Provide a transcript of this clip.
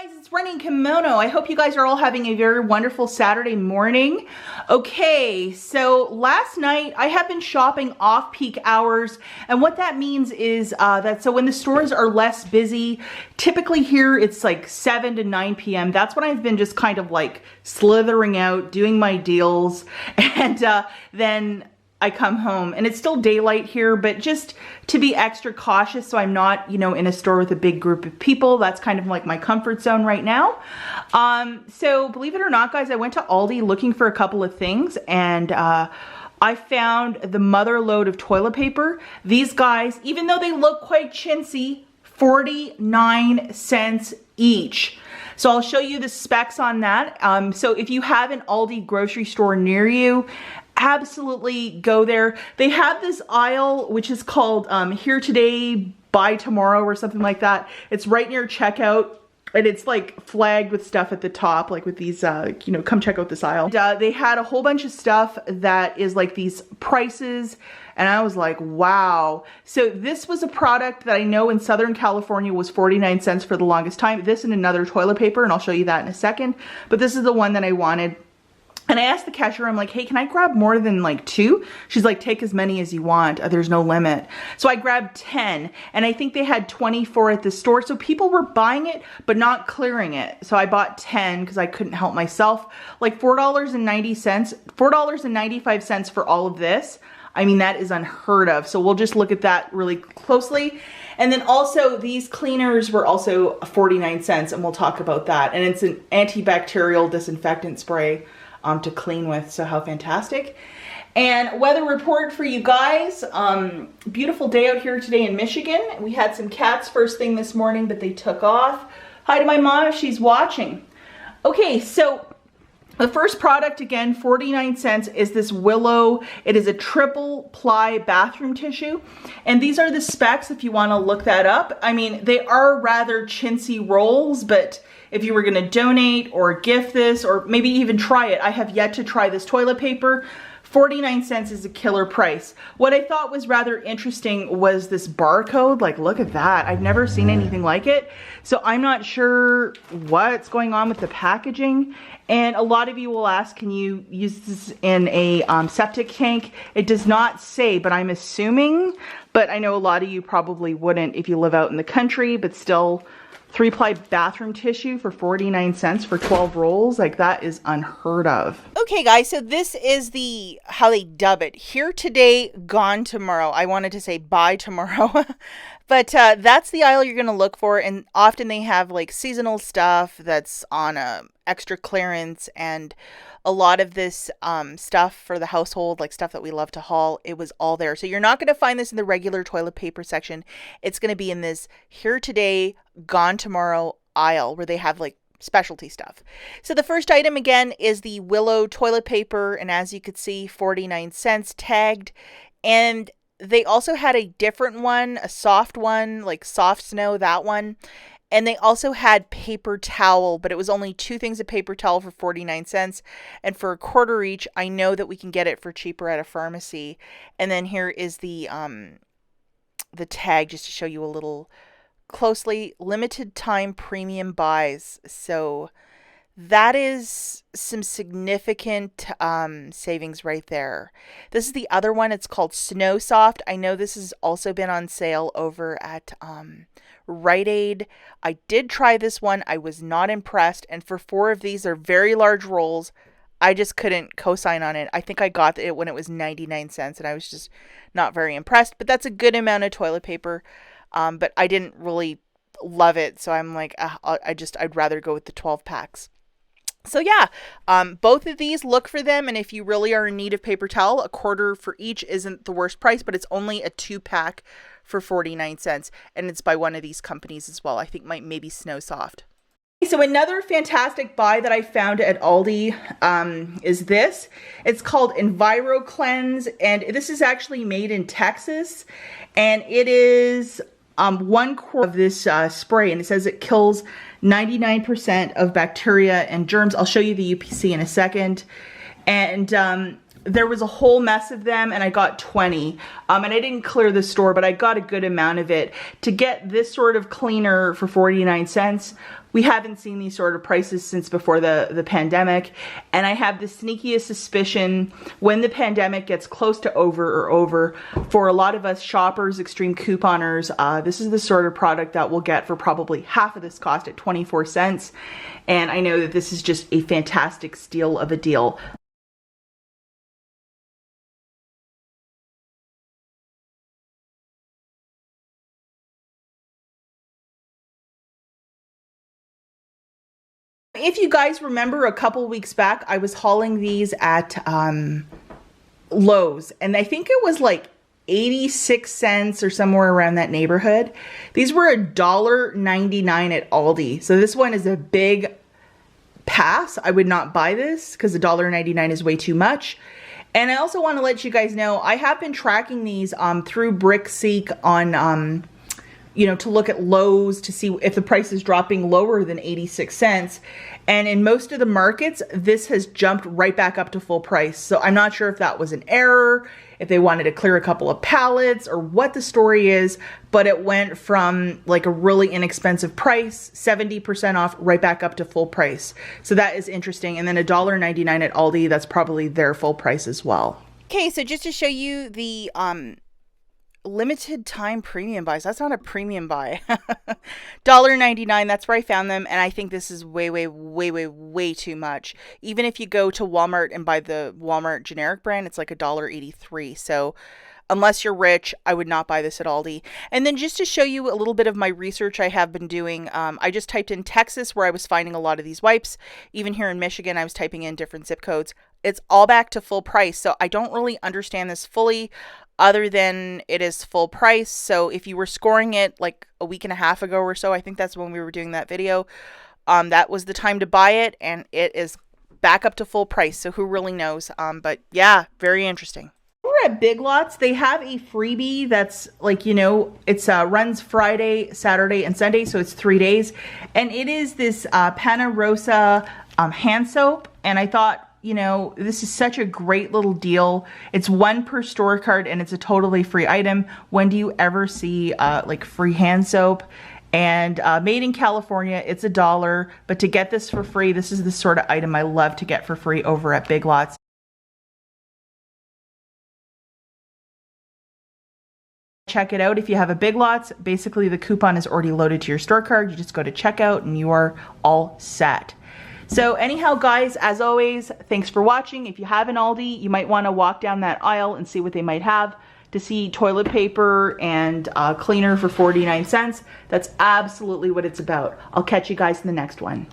Guys, it's running Kimono. I hope you guys are all having a very wonderful Saturday morning. Okay, so last night I have been shopping off peak hours, and what that means is that so when the stores are less busy, typically here it's like 7 to 9 p.m. That's when I've been just kind of like slithering out, doing my deals, and then I come home and it's still daylight here, but just to be extra cautious so I'm not, you know, in a store with a big group of people. That's kind of like my comfort zone right now. So believe it or not, guys, I went to Aldi looking for a couple of things, and I found the mother load of toilet paper. These guys, even though they look quite chintzy, 49 cents each. So I'll show you the specs on that. So if you have an Aldi grocery store near you, absolutely go there. They have this aisle which is called Here Today, Buy Tomorrow or something like that. It's right near checkout, and it's like flagged with stuff at the top, like with these, you know, come check out this aisle. And, they had a whole bunch of stuff that is like these prices, and I was like, wow. So this was a product that I know in Southern California was 49 cents for the longest time. This and another toilet paper, and I'll show you that in a second. But this is the one that I wanted. And I asked the cashier, I'm like, hey, can I grab more than like 2? She's like, take as many as you want. There's no limit. So I grabbed 10, and I think they had 24 at the store. So people were buying it, but not clearing it. So I bought 10 because I couldn't help myself. Like $4.90, $4.95 for all of this. I mean, that is unheard of. So we'll just look at that really closely. And then also these cleaners were also 49 cents, and we'll talk about that. And it's an antibacterial disinfectant spray to clean with, so how fantastic. And weather report for you guys. Beautiful day out here today in Michigan. We had some cats first thing this morning, but they took off. Hi to my mom if she's watching. Okay, so the first product, again, 49 cents, is this Willow. It is a triple ply bathroom tissue. And these are the specs if you want to look that up. I mean, they are rather chintzy rolls, but if you were going to donate or gift this or maybe even try it, I have yet to try this toilet paper. 49 cents is a killer price. What I thought was rather interesting was this barcode. Like, look at that. I've never seen anything like it. So I'm not sure what's going on with the packaging. And a lot of you will ask, can you use this in a septic tank? It does not say, but I'm assuming. But I know a lot of you probably wouldn't if you live out in the country, but still, 3-ply bathroom tissue for 49 cents for 12 rolls. Like, that is unheard of. Okay, guys, so this is the, how they dub it. Here today, gone tomorrow. I wanted to say buy tomorrow. But that's the aisle you're going to look for. And often they have like seasonal stuff that's on extra clearance, and a lot of this stuff for the household, like stuff that we love to haul, it was all there. So you're not going to find this in the regular toilet paper section. It's going to be in this Here Today, Gone Tomorrow aisle where they have like specialty stuff. So the first item again is the Willow toilet paper, and as you could see, 49 cents tagged. And they also had a different one, a soft one, like soft snow, that one. And they also had paper towel, but it was only 2 things of paper towel for 49 cents. And for $1 each, I know that we can get it for cheaper at a pharmacy. And then here is the tag, just to show you a little closely. Limited time premium buys. So that is some significant savings right there. This is the other one. It's called Snow Soft. I know this has also been on sale over at Rite Aid. I did try this one. I was not impressed. And for 4 of these, they're very large rolls. I just couldn't co-sign on it. I think I got it when it was 99 cents, and I was just not very impressed. But that's a good amount of toilet paper. But I didn't really love it. So I'm like, I'd rather go with the 12 packs. So yeah, both of these, look for them. And if you really are in need of paper towel, $1 for each isn't the worst price, but it's only a 2-pack for 49 cents. And it's by one of these companies as well. I think maybe Snow Soft. So another fantastic buy that I found at Aldi is this. It's called Enviro Cleanse, and this is actually made in Texas. And it is 1 quart of this spray, and it says it kills 99% of bacteria and germs. I'll show you the UPC in a second. And there was a whole mess of them, and I got 20. And I didn't clear the store, but I got a good amount of it. To get this sort of cleaner for 49 cents, We haven't seen these sort of prices since before the pandemic. And I have the sneakiest suspicion when the pandemic gets close to over, for a lot of us shoppers, extreme couponers, this is the sort of product that we'll get for probably half of this cost at 24 cents. And I know that this is just a fantastic steal of a deal. If you guys remember, a couple weeks back, I was hauling these at Lowe's, and I think it was like 86 cents or somewhere around that neighborhood. These were $1.99 at Aldi. So this one is a big pass. I would not buy this because $1.99 is way too much. And I also want to let you guys know, I have been tracking these through BrickSeek on you know, to look at Lowe's to see if the price is dropping lower than 86 cents. And in most of the markets, this has jumped right back up to full price. So I'm not sure if that was an error, if they wanted to clear a couple of pallets, or what the story is, but it went from like a really inexpensive price, 70% off, right back up to full price. So that is interesting. And then $1.99 at Aldi, that's probably their full price as well. Okay, so just to show you the limited time premium buys. That's not a premium buy. $1.99, that's where I found them, and I think this is way too much. Even if you go to Walmart and buy the Walmart generic brand, it's like $1.83. So unless you're rich, I would not buy this at Aldi. And then just to show you a little bit of my research I have been doing, I just typed in Texas, where I was finding a lot of these wipes. Even here in Michigan, I was typing in different zip codes. It's all back to full price, so I don't really understand this fully, other than it is full price. So if you were scoring it like a week and a half ago or so, I think that's when we were doing that video, that was the time to buy it, and it is back up to full price. So who really knows? But yeah, very interesting. We're at Big Lots. They have a freebie that's like, you know, it's runs Friday, Saturday, and Sunday, so it's 3 days. And it is this Pana Rosa hand soap. And I thought, you know, this is such a great little deal. It's one per store card, and it's a totally free item. When do you ever see like free hand soap? And made in California, it's $1. But to get this for free, this is the sort of item I love to get for free over at Big Lots. Check it out if you have a Big Lots. Basically, the coupon is already loaded to your store card. You just go to checkout and you are all set. So anyhow, guys, as always, thanks for watching. If you have an Aldi, you might want to walk down that aisle and see what they might have. To see toilet paper and cleaner for 49 cents. That's absolutely what it's about. I'll catch you guys in the next one.